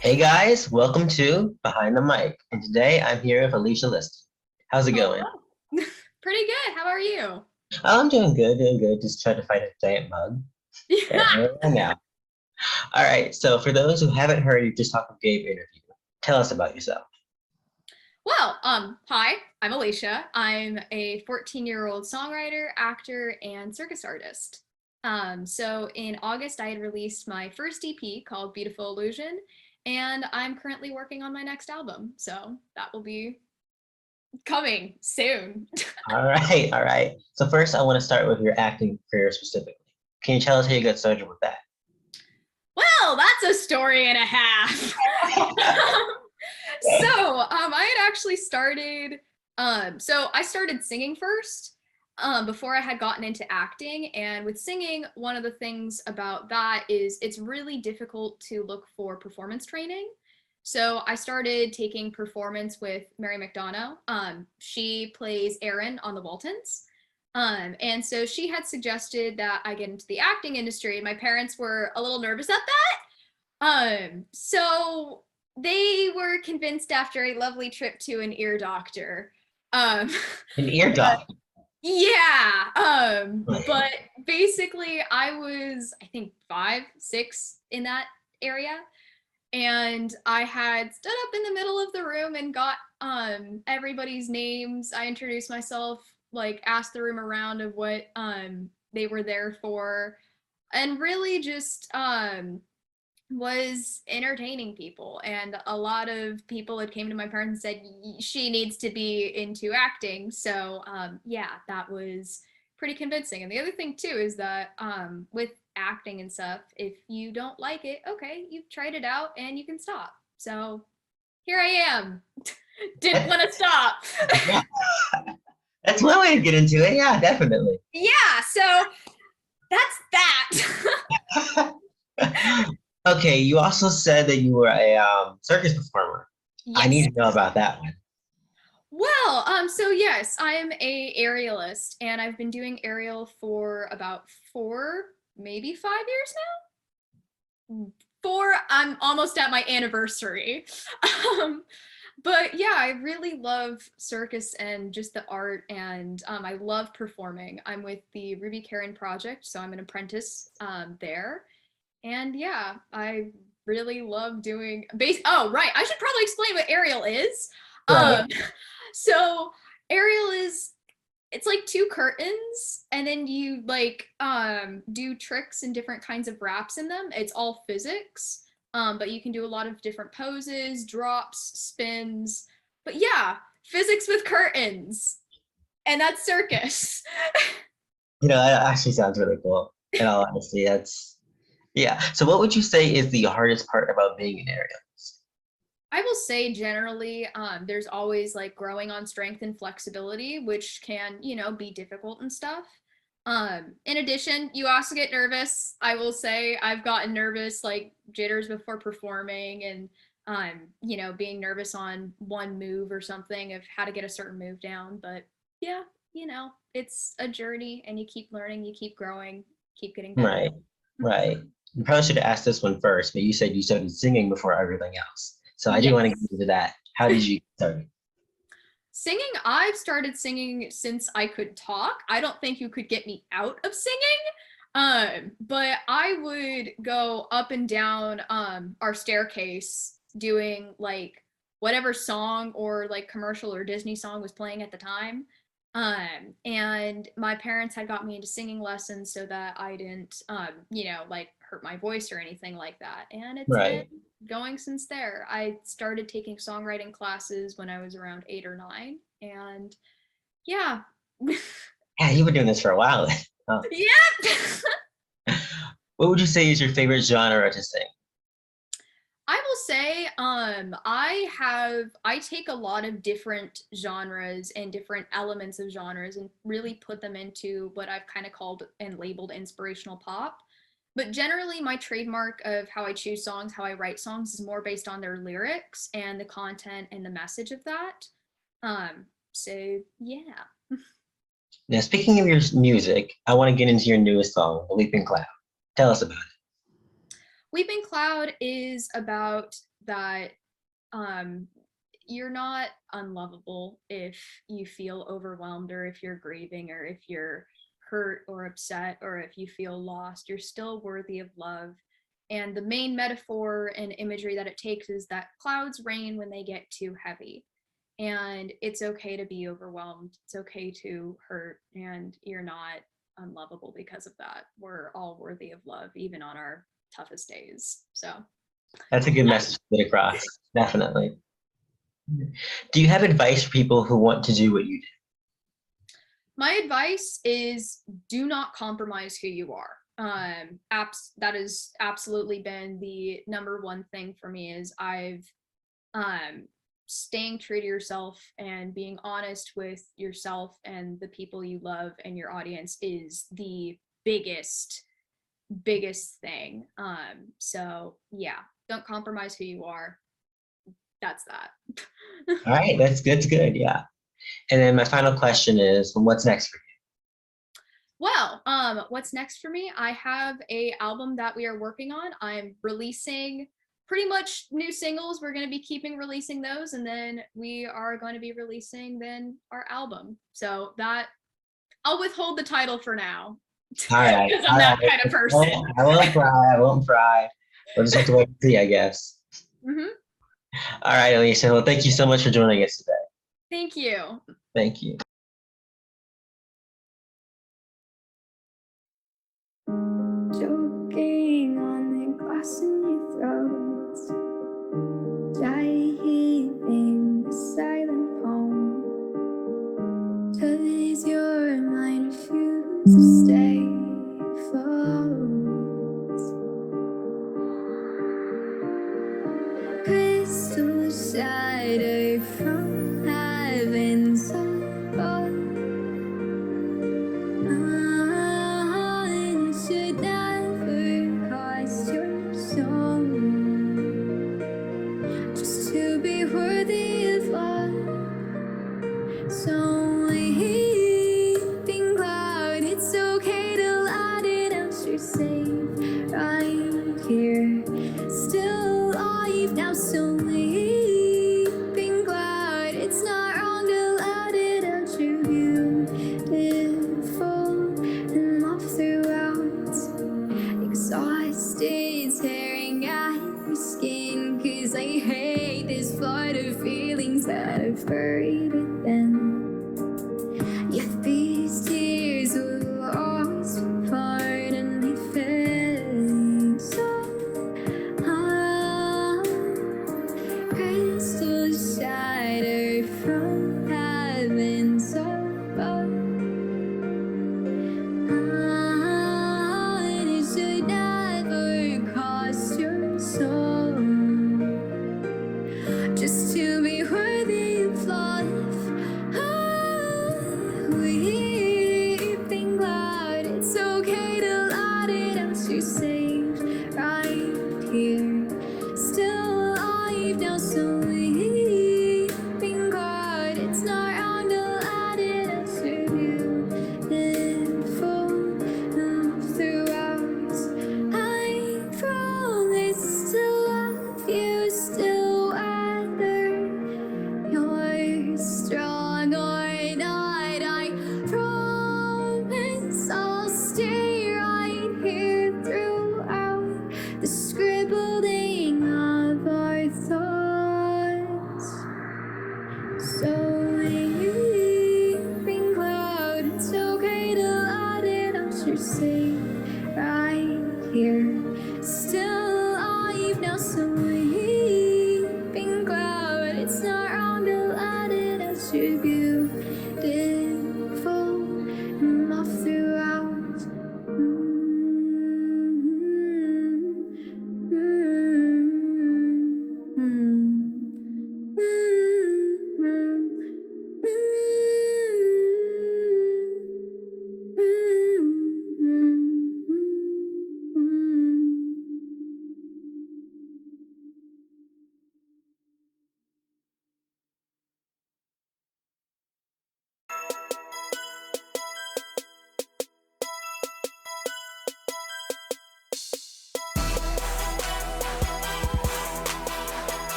Hey guys, welcome to Behind the Mic. And today I'm here with Alisha Liston. How's it going? Hello. Pretty good. How are you? I'm doing good, doing good. Just trying to fight a giant bug. Yeah. And now. All right, so for those who haven't heard you just talk with Gabe interview, tell us about yourself. Hi, I'm Alicia. I'm a 14-year-old songwriter, actor, and circus artist. So in August, I had released my first EP called Beautiful Illusion, and I'm currently working on my next album. So that will be coming soon. All right, all right. So first I want to start with your acting career specifically. Can you tell us how you got started with that? Well, that's a story and a half. I had actually started. So I started singing first before I had gotten into acting. And with singing, one of the things about that is it's really difficult to look for performance training. So I started taking performance with Mary McDonough. She plays Erin on the Waltons. And so she had suggested that I get into the acting industry, and my parents were a little nervous at that. So they were convinced after a lovely trip to an ear doctor. Um, An ear but doc. yeah, but basically, I was, I think, 5, 6 in that area. And I had stood up in the middle of the room and got everybody's names. I introduced myself, like asked the room around of what they were there for, and really just was entertaining people. And a lot of people had came to my parents and said she needs to be into acting. So yeah, that was pretty convincing. And the other thing too is that with acting and stuff, if you don't like it, okay, you've tried it out and you can stop. So here I am. Didn't want to stop. Yeah, that's one way to get into it. Yeah, definitely. Yeah, so that's that. Okay, you also said that you were a circus performer. I need Yes. to know about that one. So yes, I'm a aerialist, and I've been doing aerial for about 4, maybe 5 years now. 4, I'm almost at my anniversary. Um, but yeah, I really love circus and just the art, and I love performing. I'm with the Ruby Karen Project, so I'm an apprentice there. And yeah, I really love doing base. Oh, right. I should probably explain what aerial is. Right. Um, so aerial is it's like two curtains and then you like do tricks and different kinds of wraps in them. It's all physics. But you can do a lot of different poses, drops, spins. But yeah, physics with curtains. And that's circus. That actually sounds really cool. In all honesty, that's yeah. So, what would you say is the hardest part about being an aerialist? I will say generally, there's always like growing on strength and flexibility, which can, be difficult and stuff. In addition, you also get nervous. I will say I've gotten nervous, like jitters before performing, and being nervous on one move or something of how to get a certain move down. But yeah, it's a journey, and you keep learning, you keep growing, keep getting better. Right, right. You probably should have asked this one first, but you said you started singing before everything else. So, I do want to get Yes. into that. How did you start? Singing, I've started singing since I could talk. I don't think you could get me out of singing. But I would go up and down our staircase doing like whatever song or like commercial or Disney song was playing at the time. And my parents had got me into singing lessons so that I didn't like hurt my voice or anything like that. And it's been Right. going since there. I started taking songwriting classes when I was around 8 or 9, and yeah. Yeah, you've been doing this for a while. Oh. Yeah. What would you say is your favorite genre to sing? I will say, I take a lot of different genres and different elements of genres and really put them into what I've kind of called and labeled inspirational pop. But generally, my trademark of how I choose songs, how I write songs, is more based on their lyrics and the content and the message of that. So yeah. Now, speaking of your music, I want to get into your newest song, The Leaping Cloud. Tell us about it. Weeping Cloud is about that you're not unlovable if you feel overwhelmed or if you're grieving or if you're hurt or upset or if you feel lost. You're still worthy of love. And the main metaphor and imagery that it takes is that clouds rain when they get too heavy. And it's okay to be overwhelmed. It's okay to hurt, and you're not unlovable because of that. We're all worthy of love, even on our toughest days. So That's a good message to get across. Definitely. Do you have advice for people who want to do what you do? my advice is do not compromise who you are. That has absolutely been the number one thing for me. Is I've staying true to yourself and being honest with yourself and the people you love and your audience is the biggest thing. So yeah, don't compromise who you are. That's that. All right, that's good. Yeah. And then my final question is, what's next for you? Well, what's next for me? I have a album that we are working on. I'm releasing pretty much new singles. We're going to be keeping releasing those, and then we are going to be releasing then our album. So that I'll withhold the title for now. All right. Because I'm that kind of person. I won't pry. I won't pry. We'll just have to wait and see, I guess. Mm-hmm. All right, Alisha. Well, thank you so much for joining us today. Thank you. Thank you.